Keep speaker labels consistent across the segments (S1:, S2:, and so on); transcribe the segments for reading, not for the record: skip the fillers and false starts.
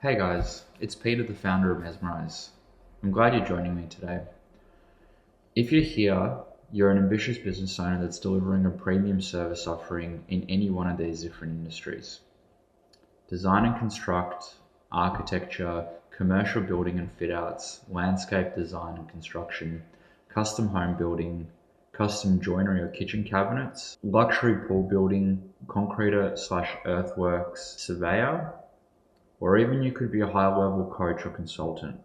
S1: Hey guys, it's Peter, the founder of Mesmerize. I'm glad you're joining me today. If you're here, you're an ambitious business owner that's delivering a premium service offering in any one of these different industries. Design and construct, architecture, commercial building and fit outs, landscape design and construction, custom home building, custom joinery or kitchen cabinets, luxury pool building, concreter/earthworks surveyor, or even you could be a high-level coach or consultant.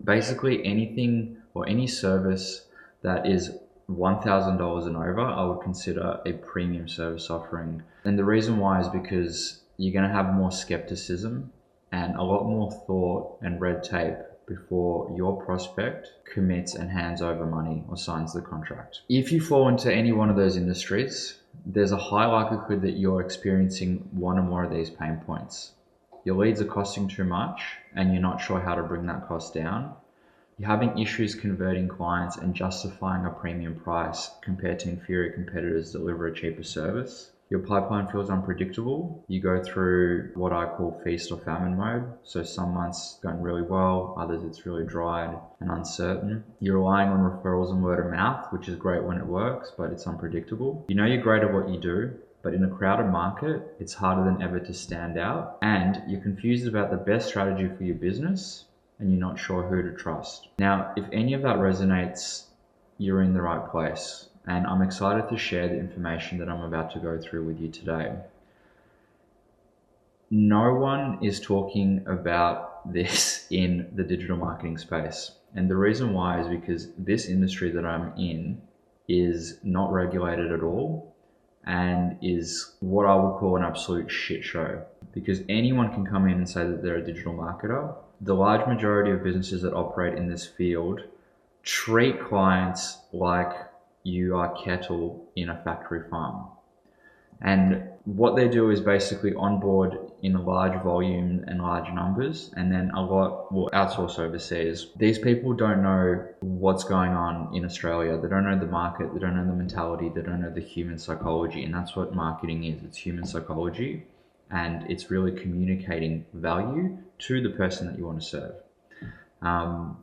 S1: Basically anything or any service that is $1,000 and over, I would consider a premium service offering. And the reason why is because you're going to have more skepticism and a lot more thought and red tape before your prospect commits and hands over money or signs the contract. If you fall into any one of those industries, there's a high likelihood that you're experiencing one or more of these pain points. Your leads are costing too much and you're not sure how to bring that cost down. You're having issues converting clients and justifying a premium price compared to inferior competitors that deliver a cheaper service. Your pipeline feels unpredictable. You go through what I call feast or famine mode. So some months going really well, others it's really dry and uncertain. You're relying on referrals and word of mouth, which is great when it works, but it's unpredictable. You know you're great at what you do, but in a crowded market, it's harder than ever to stand out, and you're confused about the best strategy for your business and you're not sure who to trust. Now, if any of that resonates, you're in the right place, and I'm excited to share the information that I'm about to go through with you today. No one is talking about this in the digital marketing space, and the reason why is because this industry that I'm in is not regulated at all and is what I would call an absolute shit show, because anyone can come in and say that they're a digital marketer. The large majority of businesses that operate in this field treat clients like you are cattle in a factory farm. And what they do is basically onboard in a large volume and large numbers, and then a lot will outsource overseas. These people don't know what's going on in Australia. They don't know the market, they don't know the mentality, they don't know the human psychology. And that's what marketing is. It's human psychology, and it's really communicating value to the person that you want to serve.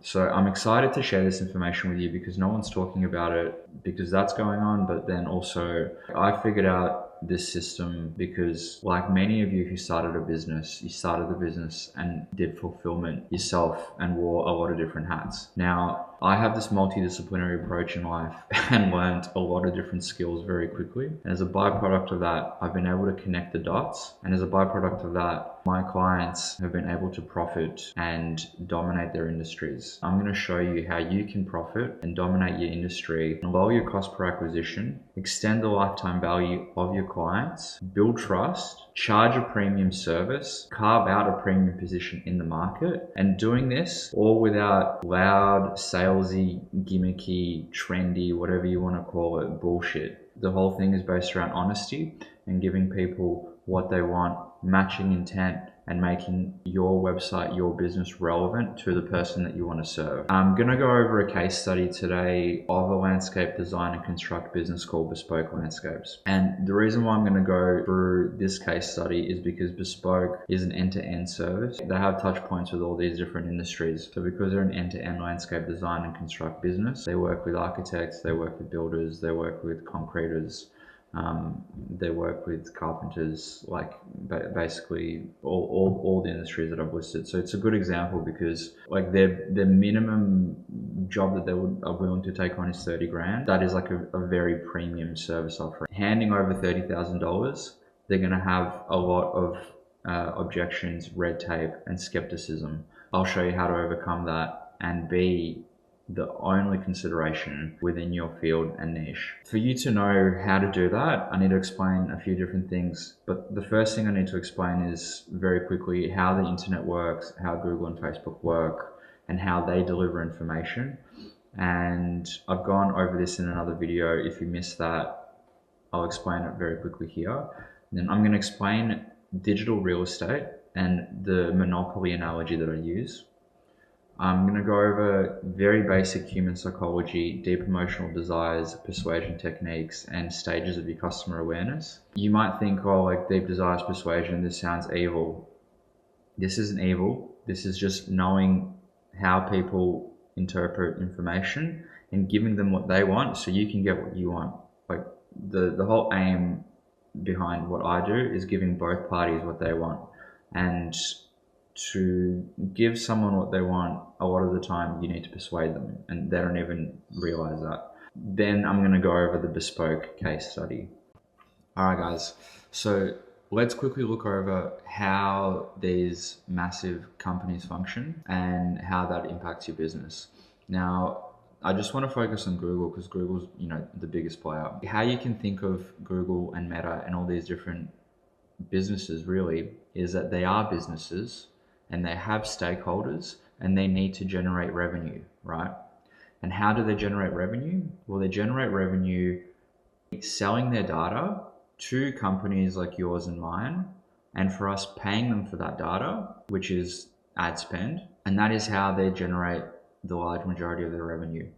S1: So I'm excited to share this information with you because no one's talking about it, because that's going on. But then also I figured out this system because, like many of you who started a business, you started the business and did fulfillment yourself and wore a lot of different hats. Now, I have this multidisciplinary approach in life and learned a lot of different skills very quickly. And as a byproduct of that, I've been able to connect the dots. And as a byproduct of that, my clients have been able to profit and dominate their industries. I'm going to show you how you can profit and dominate your industry and lower your cost per acquisition, extend the lifetime value of your clients, build trust, charge a premium service, carve out a premium position in the market, and doing this all without loud, salesy, gimmicky, trendy, whatever you want to call it, bullshit. The whole thing is based around honesty and giving people what they want, matching intent, and making your website, your business relevant to the person that you want to serve. I'm going to go over a case study today of a landscape design and construct business called Bespoke Landscapes. And the reason why I'm going to go through this case study is because Bespoke is an end-to-end service. They have touch points with all these different industries. So because they're an end-to-end landscape design and construct business, they work with architects, they work with builders, they work with concreters, they work with carpenters, like basically all the industries that I've listed. So it's a good example because like their minimum job that they are willing to take on is 30 grand. That is like a very premium service offering. Handing over $30,000, they're going to have a lot of objections, red tape, and skepticism. I'll show you how to overcome that and be the only consideration within your field and niche. For you to know how to do that, I need to explain a few different things. But the first thing I need to explain is very quickly how the internet works, how Google and Facebook work, and how they deliver information. And I've gone over this in another video. If you missed that, I'll explain it very quickly here. And then I'm going to explain digital real estate and the monopoly analogy that I use. I'm going to go over very basic human psychology, deep emotional desires, persuasion techniques, and stages of your customer awareness. You might think, oh, like deep desires, persuasion, this sounds evil. This isn't evil. This is just knowing how people interpret information and giving them what they want so you can get what you want. Like the whole aim behind what I do is giving both parties what they want. And to give someone what they want, a lot of the time you need to persuade them and they don't even realize that. Then I'm going to go over the bespoke case study. All right, guys. So let's quickly look over how these massive companies function and how that impacts your business. Now, I just want to focus on Google because Google's, the biggest player. How you can think of Google and Meta and all these different businesses really is that they are businesses and they have stakeholders and they need to generate revenue, right? And how do they generate revenue? Well, they generate revenue selling their data to companies like yours and mine, and for us paying them for that data, which is ad spend. And that is how they generate the large majority of their revenue.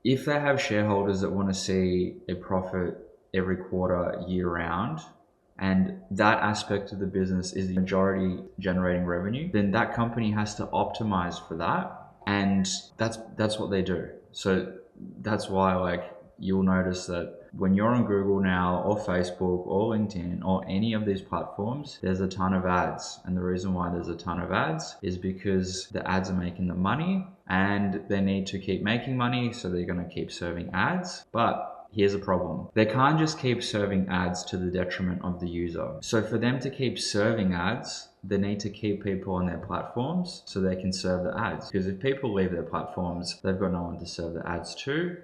S1: If they have shareholders that want to see a profit every quarter, year round, and that aspect of the business is the majority generating revenue, then that company has to optimize for that. And that's what they do. So that's why, like, you'll notice that when you're on Google now or Facebook or LinkedIn or any of these platforms, there's a ton of ads. And the reason why there's a ton of ads is because the ads are making the money and they need to keep making money. So they're going to keep serving ads. But here's a problem. They can't just keep serving ads to the detriment of the user. So for them to keep serving ads, they need to keep people on their platforms so they can serve the ads. Because if people leave their platforms, they've got no one to serve the ads to.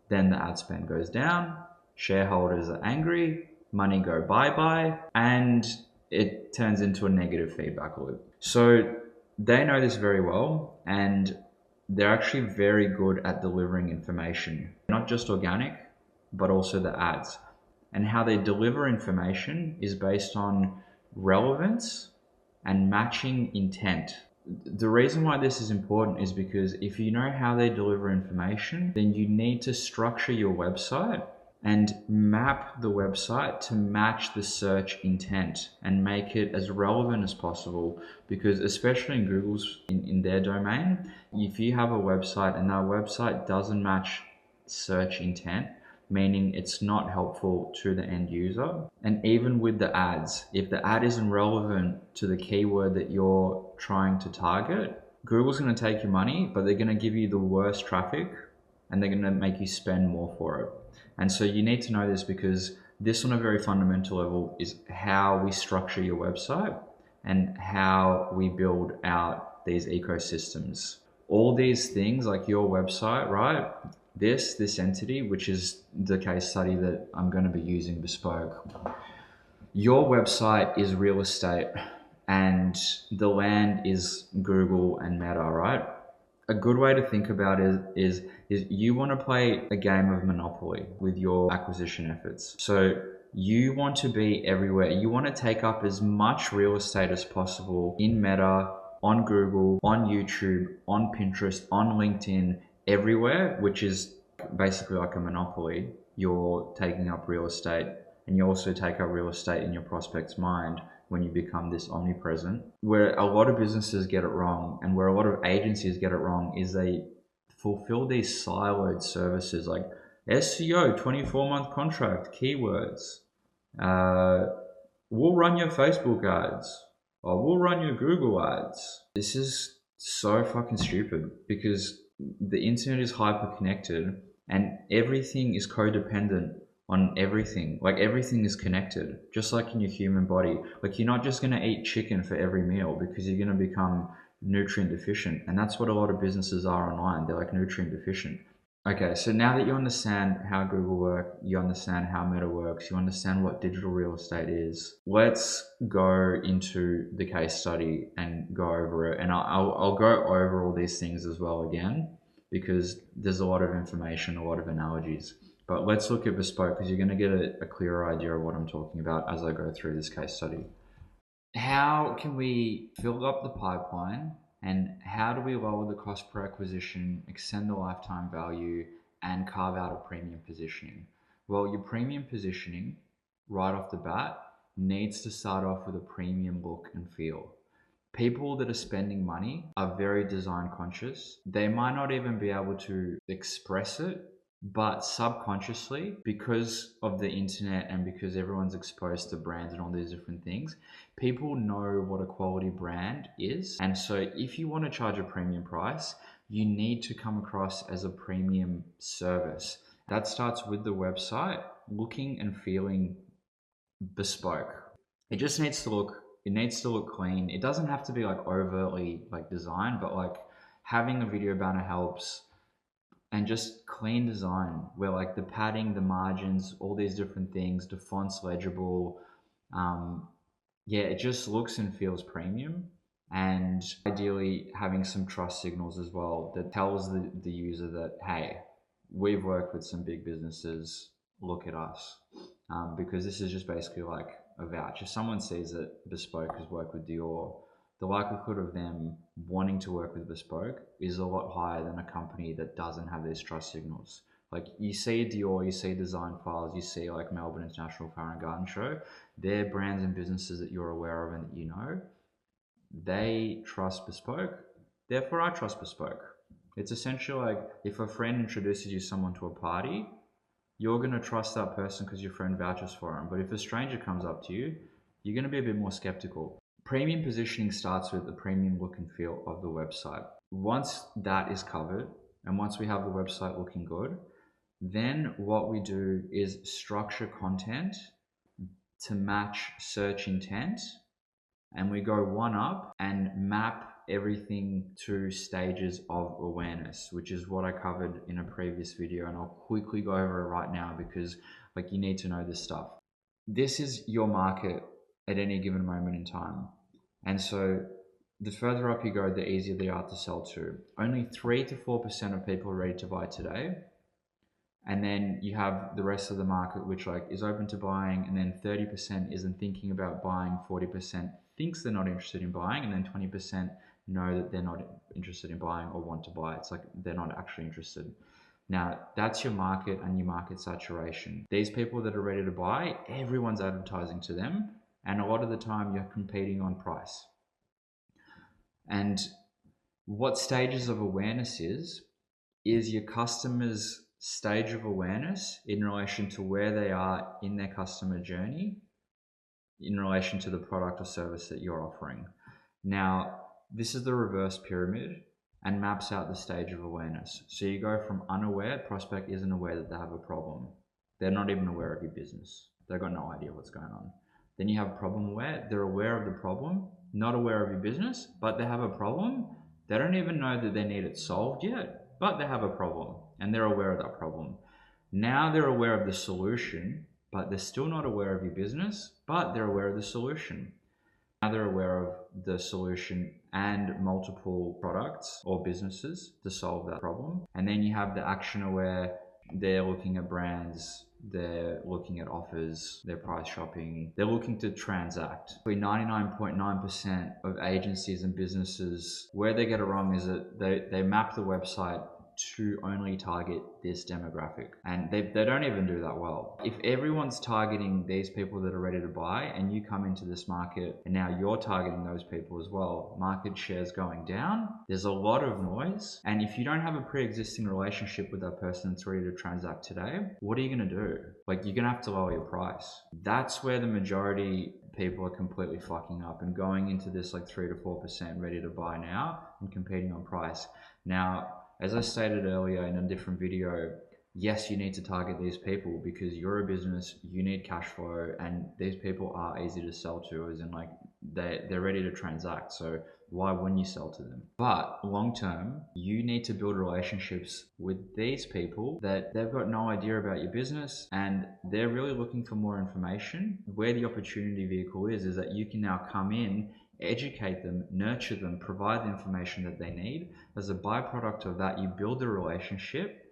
S1: Then the ad spend goes down, shareholders are angry, money go bye-bye, and it turns into a negative feedback loop. So they know this very well, and they're actually very good at delivering information, not just organic, but also the ads. And how they deliver information is based on relevance and matching intent. The reason why this is important is because if you know how they deliver information, then you need to structure your website and map the website to match the search intent and make it as relevant as possible. Because especially in Google's, in their domain, if you have a website and that website doesn't match search intent, meaning it's not helpful to the end user. And even with the ads, if the ad isn't relevant to the keyword that you're trying to target, Google's going to take your money, but they're going to give you the worst traffic and they're going to make you spend more for it. And so you need to know this, because this on a very fundamental level is how we structure your website and how we build out these ecosystems. All these things like your website, right? This entity, which is the case study that I'm going to be using bespoke. Your website is real estate and the land is Google and Meta, right? A good way to think about it is you want to play a game of Monopoly with your acquisition efforts. So you want to be everywhere. You want to take up as much real estate as possible in Meta, on Google, on YouTube, on Pinterest, on LinkedIn, everywhere, which is basically like a monopoly. You're taking up real estate, and you also take up real estate in your prospect's mind when you become this omnipresent. Where a lot of businesses get it wrong, and where a lot of agencies get it wrong, is they fulfill these siloed services like SEO, 24-month contract, keywords. We'll run your Facebook ads, or we'll run your Google ads. This is so fucking stupid, because the internet is hyper connected and everything is codependent on everything. Like everything is connected, just like in your human body. Like you're not just going to eat chicken for every meal, because you're going to become nutrient deficient. And that's what a lot of businesses are online. They're like nutrient deficient. Okay, so now that you understand how Google works, you understand how Meta works, you understand what digital real estate is, let's go into the case study and go over it. And I'll go over all these things as well again, because there's a lot of information, a lot of analogies. But let's look at bespoke, because you're going to get a clearer idea of what I'm talking about as I go through this case study. How can we fill up the pipeline, and how do we lower the cost per acquisition, extend the lifetime value, and carve out a premium positioning? Well, your premium positioning right off the bat needs to start off with a premium look and feel. People that are spending money are very design conscious. They might not even be able to express it, but subconsciously, because of the internet and because everyone's exposed to brands and all these different things, people know what a quality brand is. And so if you want to charge a premium price, you need to come across as a premium service. That starts with the website looking and feeling bespoke. It just needs to look clean. It doesn't have to be like overtly like designed, but like having a video banner helps. And just clean design where like the padding, the margins, all these different things, the font's legible. Yeah, it just looks and feels premium. And ideally having some trust signals as well that tells the user that, hey, we've worked with some big businesses, look at us. Because this is just basically like a vouch. If someone sees that Bespoke has worked with Dior, the likelihood of them wanting to work with Bespoke is a lot higher than a company that doesn't have these trust signals. Like you see Dior, you see Design Files, you see like Melbourne International Flower and Garden Show, they're brands and businesses that you're aware of and that you know. They trust Bespoke, therefore I trust Bespoke. It's essentially like if a friend introduces you someone to a party, you're going to trust that person because your friend vouches for him. But if a stranger comes up to you, you're going to be a bit more skeptical. Premium positioning starts with the premium look and feel of the website. Once that is covered, and once we have the website looking good, then what we do is structure content to match search intent. And we go one up and map everything to stages of awareness, which is what I covered in a previous video. And I'll quickly go over it right now because like you need to know this stuff. This is your market at any given moment in time. And so the further up you go, the easier they are to sell to. Only 3 to 4% of people are ready to buy today. And then you have the rest of the market, which like is open to buying. And then 30% isn't thinking about buying, 40% thinks they're not interested in buying. And then 20% know that they're not interested in buying or want to buy. It's like they're not actually interested. Now that's your market and your market saturation. These people that are ready to buy, everyone's advertising to them. And a lot of the time you're competing on price. And what stages of awareness is your customer's stage of awareness in relation to where they are in their customer journey in relation to the product or service that you're offering. Now, this is the reverse pyramid and maps out the stage of awareness. So you go from unaware, prospect isn't aware that they have a problem. They're not even aware of your business. They've got no idea what's going on. Then you have problem aware. They're aware of the problem, not aware of your business, but they have a problem. They don't even know that they need it solved yet, but they have a problem and they're aware of that problem. Now they're aware of the solution, but they're still not aware of your business, but they're aware of the solution. Now they're aware of the solution and multiple products or businesses to solve that problem. And then you have the action aware. They're looking at brands, they're looking at offers, they're price shopping, they're looking to transact. 99.9% of agencies and businesses, where they get it wrong is that they map the website to only target this demographic, and they don't even do that well. If everyone's targeting these people that are ready to buy and you come into this market and now you're targeting those people as well, market share's going down, there's a lot of noise. And if you don't have a pre-existing relationship with that person that's ready to transact today, what are you going to do? Like, you're going to have to lower your price. That's where the majority people are completely fucking up and going into this like 3 to 4% ready to buy now and competing on price. Now, as I stated earlier in a different video, yes, you need to target these people because you're a business, you need cash flow, and these people are easy to sell to, as in like they're ready to transact. So why wouldn't you sell to them? But long term, you need to build relationships with these people that they've got no idea about your business and they're really looking for more information. Where the opportunity vehicle is that you can now come in, educate them, nurture them, provide the information that they need. As a byproduct of that, you build a relationship.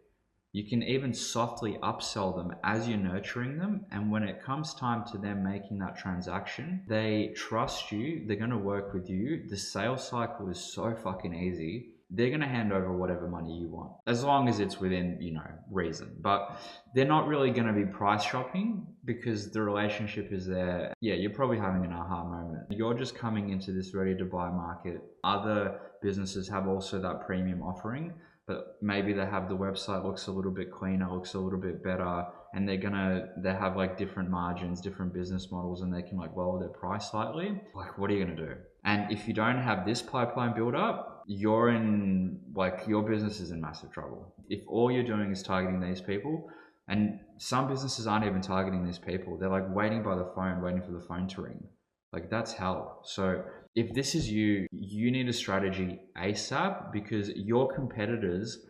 S1: You can even softly upsell them as you're nurturing them. And when it comes time to them making that transaction, they trust you, they're going to work with you. The sales cycle is so fucking easy. they're going to hand over whatever money you want, as long as it's within, you know, reason. But they're not really going to be price shopping because the relationship is there. Yeah, you're probably having an aha moment. You're just coming into this ready to buy market. Other businesses have also that premium offering, but maybe they have the website looks a little bit cleaner, looks a little bit better, and they have like different margins, different business models, and they can like lower their price slightly. Like, what are you going to do? And if you don't have this pipeline build up, you're in, like, your business is in massive trouble. If all you're doing is targeting these people, and some businesses aren't even targeting these people, they're like waiting by the phone, waiting for the phone to ring. Like, that's hell. So if this is you, you need a strategy ASAP, because your competitors,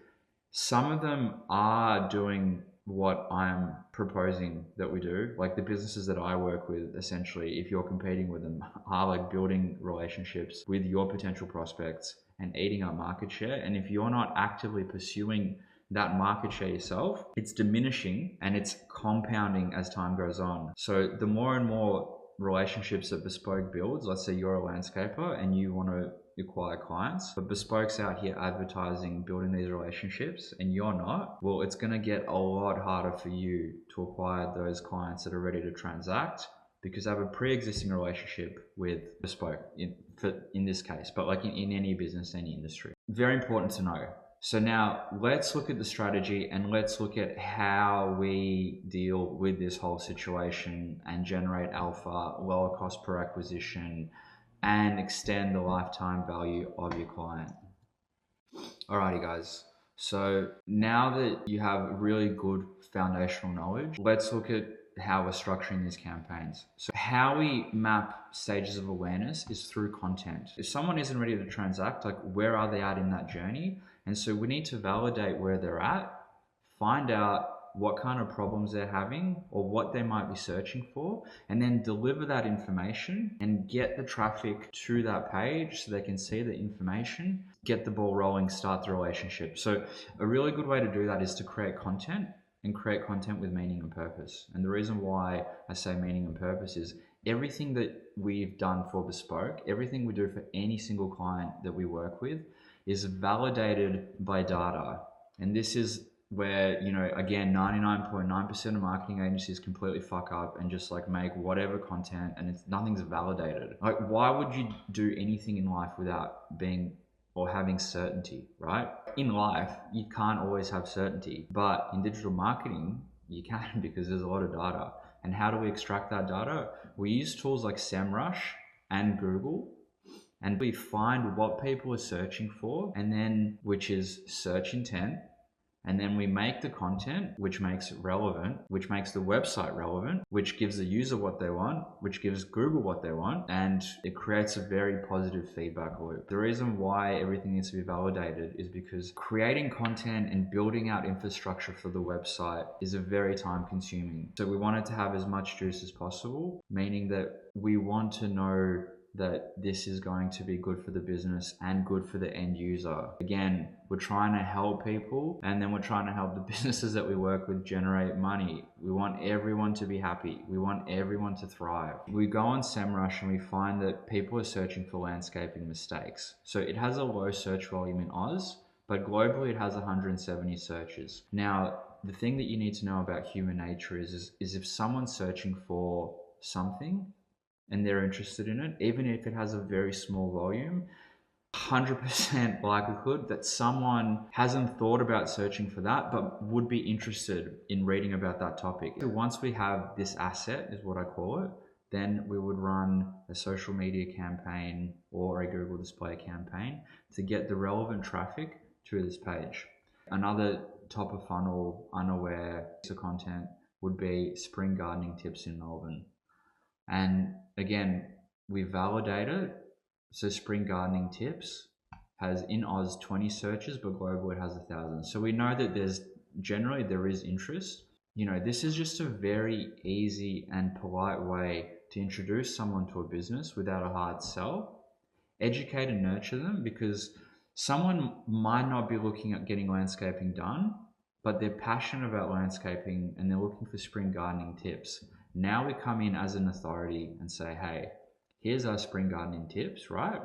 S1: some of them are doing what I'm proposing that we do. Like, the businesses that I work with, essentially, if you're competing with them, are like building relationships with your potential prospects and eating up market share. And if you're not actively pursuing that market share yourself, it's diminishing and it's compounding as time goes on. So the more and more relationships that Bespoke builds, let's say you're a landscaper and you want to acquire clients, but Bespoke's out here advertising, building these relationships, and you're not, well, it's going to get a lot harder for you to acquire those clients that are ready to transact, because they have a pre-existing relationship with Bespoke in this case, but like in any business, any industry. Very important to know. So now let's look at the strategy and let's look at how we deal with this whole situation and generate alpha, lower cost per acquisition, and extend the lifetime value of your client. Alrighty guys, so now that you have really good foundational knowledge, let's look at how we're structuring these campaigns. So how we map stages of awareness is through content. If someone isn't ready to transact, like, where are they at in that journey? And so we need to validate where they're at, find out what kind of problems they're having or what they might be searching for, and then deliver that information and get the traffic to that page so they can see the information, get the ball rolling, start the relationship. So a really good way to do that is to create content, and create content with meaning and purpose. And the reason why I say meaning and purpose is everything that we've done for Bespoke, everything we do for any single client that we work with, is validated by data. And this is where, you know, again, 99.9% of marketing agencies completely fuck up and just like make whatever content, and nothing's validated. Like, why would you do anything in life without being or having certainty, right? In life, you can't always have certainty, but in digital marketing, you can, because there's a lot of data. And how do we extract that data? We use tools like SEMrush and Google, and we find what people are searching for, and then, which is search intent. And then we make the content, which makes it relevant, which makes the website relevant, which gives the user what they want, which gives Google what they want, and it creates a very positive feedback loop. The reason why everything needs to be validated is because creating content and building out infrastructure for the website is a very time consuming. So we want it to have as much juice as possible, meaning that we want to know that this is going to be good for the business and good for the end user. Again, we're trying to help people, and then we're trying to help the businesses that we work with generate money. We want everyone to be happy. We want everyone to thrive. We go on SEMrush and we find that people are searching for landscaping mistakes. So it has a low search volume in Oz, but globally it has 170 searches. Now, the thing that you need to know about human nature is if someone's searching for something, and they're interested in it, even if it has a very small volume, 100% likelihood that someone hasn't thought about searching for that, but would be interested in reading about that topic. So once we have this asset, is what I call it, then we would run a social media campaign or a Google display campaign to get the relevant traffic to this page. Another top of funnel, unaware piece of content would be spring gardening tips in Melbourne. And again, we validate it. So spring gardening tips has in Oz 20 searches, but global it has 1,000. So we know that there is interest. You know, this is just a very easy and polite way to introduce someone to a business without a hard sell. Educate and nurture them, because someone might not be looking at getting landscaping done, but they're passionate about landscaping and they're looking for spring gardening tips. Now we come in as an authority and say, hey, here's our spring gardening tips, right?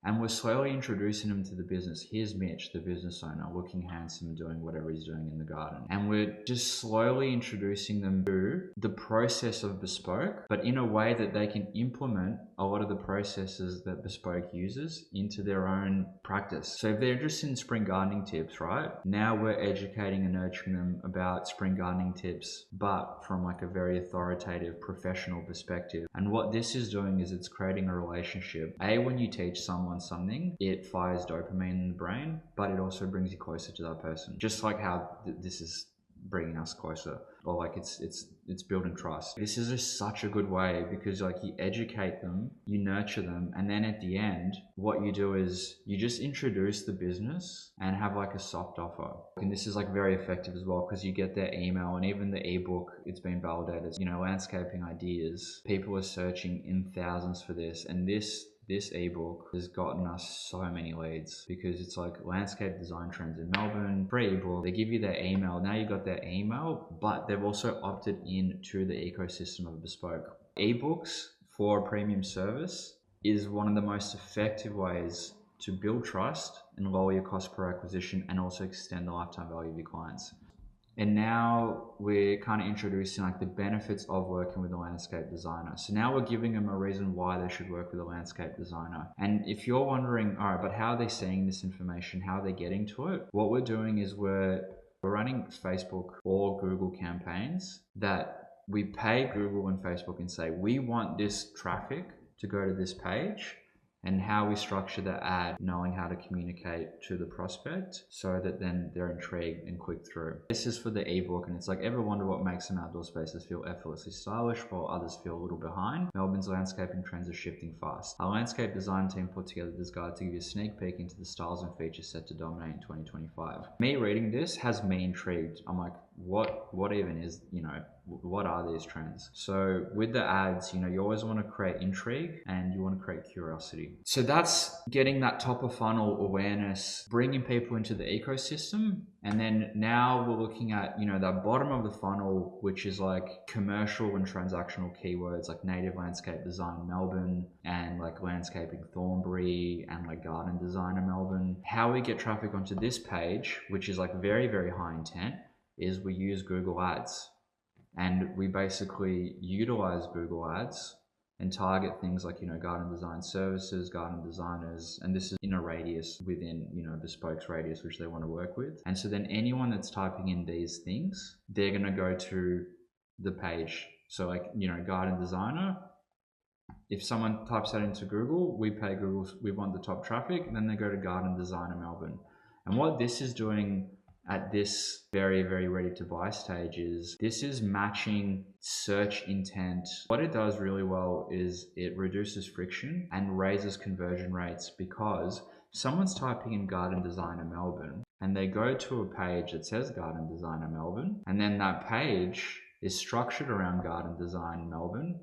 S1: And we're slowly introducing them to the business. Here's Mitch, the business owner, looking handsome, doing whatever he's doing in the garden. And we're just slowly introducing them to the process of Bespoke, but in a way that they can implement a lot of the processes that Bespoke uses into their own practice. So if they're interested in spring gardening tips, right? Now we're educating and nurturing them about spring gardening tips, but from like a very authoritative professional perspective. And what this is doing is it's creating a relationship. When you teach someone something, it fires dopamine in the brain, but it also brings you closer to that person. Just like how this is bringing us closer, or like it's building trust. This is just such a good way, because like you educate them, you nurture them, and then at the end what you do is you just introduce the business and have like a soft offer. And this is like very effective as well, because you get their email, and even the ebook, it's been validated. Landscaping ideas, people are searching in thousands for this, and this ebook has gotten us so many leads, because it's like landscape design trends in Melbourne, free ebook. They give you their email. Now you got their email, but they've also opted in to the ecosystem of Bespoke. Ebooks for a premium service is one of the most effective ways to build trust and lower your cost per acquisition, and also extend the lifetime value of your clients. And now we're kind of introducing like the benefits of working with a landscape designer. So now we're giving them a reason why they should work with a landscape designer. And if you're wondering, all right, but how are they seeing this information? How are they getting to it? What we're doing is we're running Facebook or Google campaigns that we pay Google and Facebook and say, we want this traffic to go to this page. And how we structure the ad, knowing how to communicate to the prospect so that then they're intrigued and click through. This is for the ebook, and it's like, ever wonder what makes some outdoor spaces feel effortlessly stylish while others feel a little behind? Melbourne's landscaping trends are shifting fast. Our landscape design team put together this guide to give you a sneak peek into the styles and features set to dominate in 2025. Me reading this has me intrigued. I'm like, what even is, what are these trends? So with the ads, you always want to create intrigue and you want to create curiosity. So that's getting that top of funnel awareness, bringing people into the ecosystem. And then now we're looking at, that bottom of the funnel, which is like commercial and transactional keywords like native landscape design Melbourne, and like landscaping Thornbury, and like garden designer Melbourne. How we get traffic onto this page, which is like very, very high intent, is we use Google Ads. And we basically utilize Google Ads and target things like, garden design services, garden designers, and this is in a radius within, Bespoke's radius, which they want to work with. And so then anyone that's typing in these things, they're going to go to the page. So like, garden designer, if someone types that into Google, we pay Google, we want the top traffic, and then they go to garden designer Melbourne. And what this is doing at this very, very ready to buy stage is this is matching search intent. What it does really well is it reduces friction and raises conversion rates, because someone's typing in garden designer Melbourne and they go to a page that says garden designer Melbourne, and then that page is structured around garden design Melbourne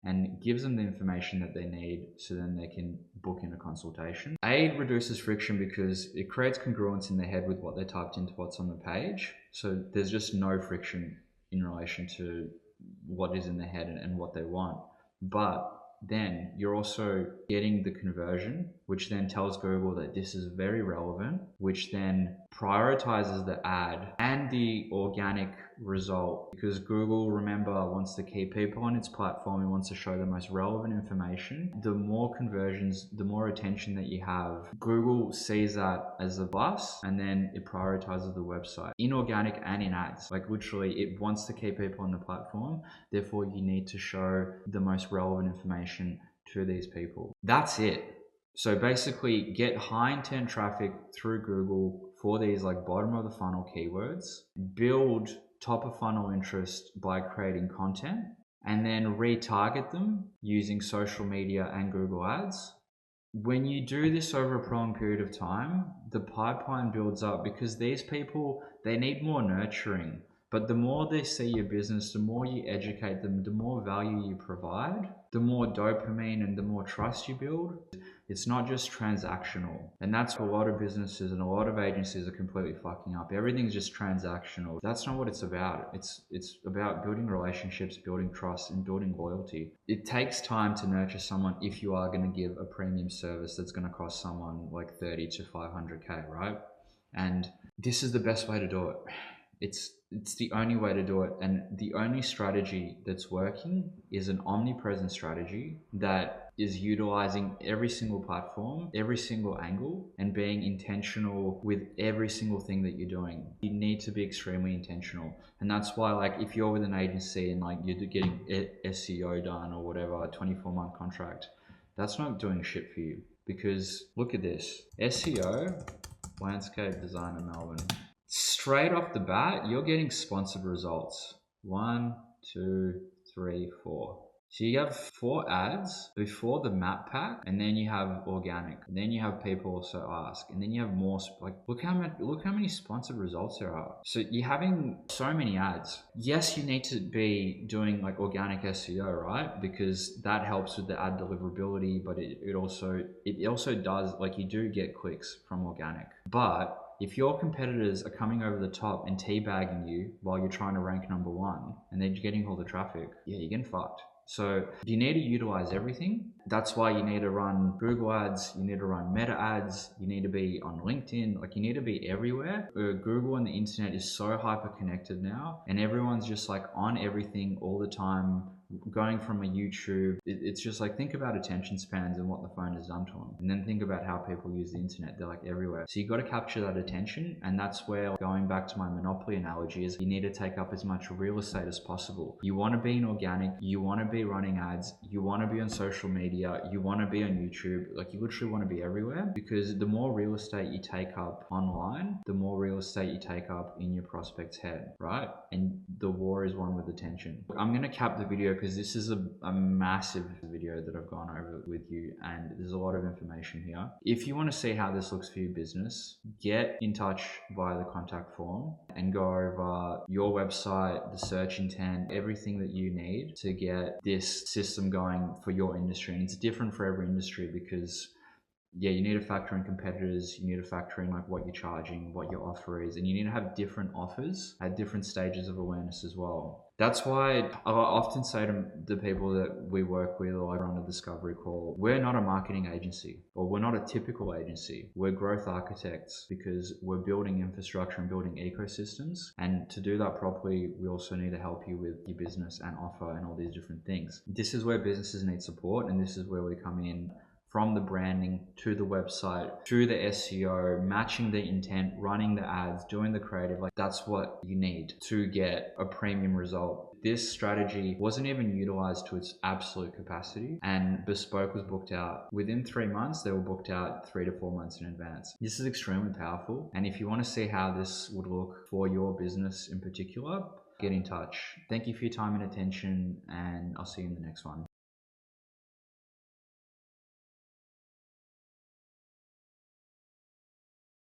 S1: and gives them the information that they need, so then they can book in a consultation. It reduces friction because it creates congruence in their head with what they typed into what's on the page. So there's just no friction in relation to what is in their head and what they want. But then you're also getting the conversion, which then tells Google that this is very relevant, which then prioritizes the ad and the organic result, because Google, remember, wants to keep people on its platform. It wants to show the most relevant information. The more conversions, the more attention that you have, Google sees that as a plus, and then it prioritizes the website in organic and in ads. Like literally, it wants to keep people on the platform. Therefore, you need to show the most relevant information to these people. That's it. So basically, get high intent traffic through Google for these like bottom of the funnel keywords, build top of funnel interest by creating content, and then retarget them using social media and Google Ads. When you do this over a prolonged period of time, the pipeline builds up, because these people, they need more nurturing. But the more they see your business, the more you educate them, the more value you provide, the more dopamine and the more trust you build. It's not just transactional. And that's what a lot of businesses and a lot of agencies are completely fucking up. Everything's just transactional. That's not what it's about. It's about building relationships, building trust, and building loyalty. It takes time to nurture someone if you are going to give a premium service that's going to cost someone like 30 to 500K, right? And this is the best way to do it. It's the only way to do it. And the only strategy that's working is an omnipresent strategy that is utilizing every single platform, every single angle, and being intentional with every single thing that you're doing. You need to be extremely intentional. And that's why, like, if you're with an agency and like you're getting SEO done or whatever, a 24-month contract, that's not doing shit for you. Because look at this. SEO, landscape designer Melbourne. Straight off the bat, you're getting sponsored results. 1, 2, 3, 4. So you have 4 ads before the map pack, and then you have organic, and then you have people also ask, and then you have more. Like, look how many sponsored results there are. So you're having so many ads. Yes, you need to be doing like organic SEO, right? Because that helps with the ad deliverability, but it also does, like, you do get clicks from organic, but if your competitors are coming over the top and teabagging you while you're trying to rank number 1 and they're getting all the traffic, yeah, you're getting fucked. So you need to utilize everything. That's why you need to run Google ads, you need to run meta ads, you need to be on LinkedIn, like you need to be everywhere. Google and the internet is so hyper connected now, and everyone's just like on everything all the time. Going from a YouTube, it's just like, think about attention spans and what the phone has done to them, and then think about how people use the internet. They're like everywhere. So you got to capture that attention, and that's where, going back to my monopoly analogy, is you need to take up as much real estate as possible. You want to be in organic, you want to be running ads, you want to be on social media, you want to be on YouTube. Like, you literally want to be everywhere, because the more real estate you take up online, the more real estate you take up in your prospect's head, right? And the war is won with attention. I'm going to cap the video because this is a massive video that I've gone over with you, and there's a lot of information here. If you want to see how this looks for your business, get in touch via the contact form and go over your website, the search intent, everything that you need to get this system going for your industry. And it's different for every industry, because yeah, you need to factor in competitors, you need to factor in like what you're charging, what your offer is, and you need to have different offers at different stages of awareness as well. That's why I often say to the people that we work with or run a discovery call, we're not a marketing agency, or we're not a typical agency. We're growth architects, because we're building infrastructure and building ecosystems. And to do that properly, we also need to help you with your business and offer and all these different things. This is where businesses need support, and this is where we come in. From the branding to the website, through the SEO, matching the intent, running the ads, doing the creative, like that's what you need to get a premium result. This strategy wasn't even utilized to its absolute capacity, and Bespoke was booked out within 3 months. They were booked out 3 to 4 months in advance. This is extremely powerful. And if you want to see how this would look for your business in particular, get in touch. Thank you for your time and attention, and I'll see you in the next one.